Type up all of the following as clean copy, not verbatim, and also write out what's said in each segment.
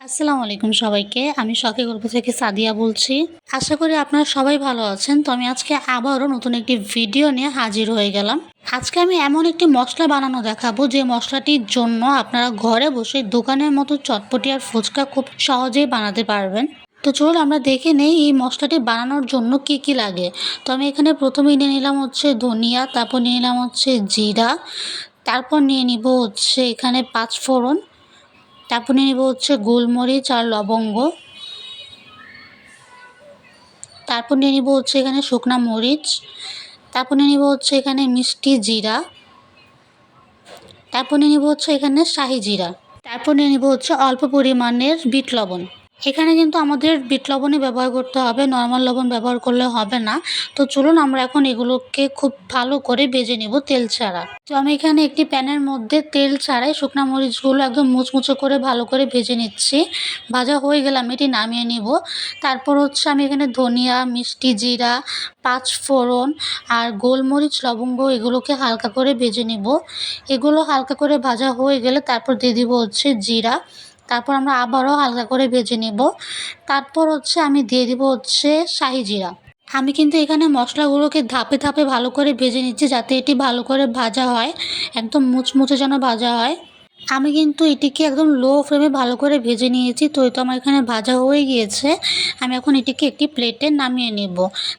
আসসালামু আলাইকুম সবাইকে। আমি শখের গল্প থেকে সাদিয়া বলছি। আশা করি আপনারা সবাই ভালো আছেন। তো আমি আজকে আবারও নতুন একটি ভিডিও নিয়ে হাজির হয়ে গেলাম। আজকে আমি এমন একটি মসলা বানানো দেখাবো যে মসলাটির জন্য আপনারা ঘরে বসে দোকানের মতো চটপটি আর ফুচকা খুব সহজেই বানাতে পারবেন। তো চলুন আমরা দেখে নেই এই মসলাটি বানানোর জন্য কি কি লাগে। তো আমি এখানে প্রথমেই নিয়ে নিলাম হচ্ছে ধনিয়া, তারপর নিয়ে নিলাম হচ্ছে জিরা, তারপর নিয়ে নিব হচ্ছে এখানে পাঁচফোড়ন, তারপর নিয়ে নেব হচ্ছে গোলমরিচ আর লবঙ্গ, তারপর নিয়ে নেব হচ্ছে এখানে শুকনা মরিচ, তারপর নিয়ে নেব হচ্ছে এখানে মিষ্টি জিরা, তারপর নিয়ে নেব হচ্ছে এখানে শাহি জিরা, তারপর নিয়ে নেব হচ্ছে অল্প পরিমাণের বিট লবণ। এখানে কিন্তু আমাদের বিট লবণই ব্যবহার করতে হবে, নর্মাল লবণ ব্যবহার করলে হবে না। তো চলুন আমরা এখন এগুলোকে খুব ভালো করে ভেজে নেব তেল ছাড়া। তো আমি এখানে একটি প্যানের মধ্যে তেল ছাড়াই শুকনা মরিচগুলো একদম মুচমুচে করে ভালো করে ভেজে নিচ্ছি। ভাজা হয়ে গেলে আমি এটি নামিয়ে নিব। তারপর হচ্ছে আমি এখানে ধনিয়া, মিষ্টি জিরা, পাঁচফোড়ন আর গোলমরিচ, লবঙ্গ এগুলোকে হালকা করে ভেজে নিব। এগুলো হালকা করে ভাজা হয়ে গেলে তারপর দিয়ে দিব হচ্ছে জিরা। তারপর আমরা আবারও হালকা করে ভেজে নেব। তারপর হচ্ছে আমি দিয়ে দিব হচ্ছে শাহি জিরা। আমি কিন্তু এখানে মশলাগুলোকে ধাপে ধাপে ভালো করে ভেজে নিচ্ছি যাতে এটি ভালো করে ভাজা হয়, একদম মুচমুচে যেন ভাজা হয়। আমি কিন্তু এটিকে একদম লো ফ্লেমে ভালো করে ভেজে নিয়েছি। তো এই তো আমার এখানে ভাজা হয়ে গিয়েছে। আমি এখন এটিকে একটি প্লেটে নামিয়ে নেব।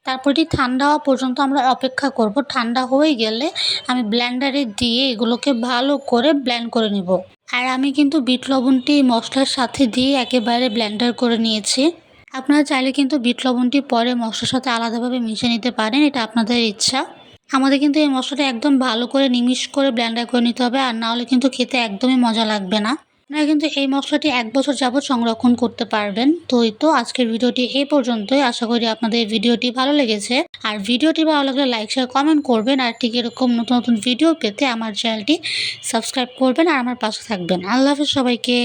তারপর এটি ঠান্ডা হওয়া পর্যন্ত আমরা অপেক্ষা করব। ঠান্ডা হয়ে গেলে আমি ব্লেন্ডারে দিয়ে এগুলোকে ভালো করে ব্লেন্ড করে নেব। আর আমি কিন্তু বিট লবণটি মশলার সাথে দিয়ে একেবারে ব্লেন্ডার করে নিয়েছি। আপনারা চাইলে কিন্তু বিট লবণটি পরে মশলার সাথে আলাদাভাবে মিশে নিতে পারেন, এটা আপনাদের ইচ্ছা। আমাদের কিন্তু এই মশলাটা একদম ভালো করে নিমিশ করে ব্লেন্ডার করে নিতে হবে, আর না হলে কিন্তু খেতে একদমই মজা লাগবে না। আপনারা কিন্তু এই মশলাটি 1 বছর যাবত সংরক্ষণ করতে পারবেন। তো এই তো আজকের ভিডিওটি এই পর্যন্তই। আশা করি আপনাদের ভিডিওটি ভালো লেগেছে। আর ভিডিওটি ভালো লাগলে লাইক, শেয়ার, কমেন্ট করবেন। আর ঠিক এরকম নতুন নতুন ভিডিও পেতে আমার চ্যানেলটি সাবস্ক্রাইব করবেন আর আমার পাশে থাকবেন। আল্লাহ হাফেজ সবাইকে।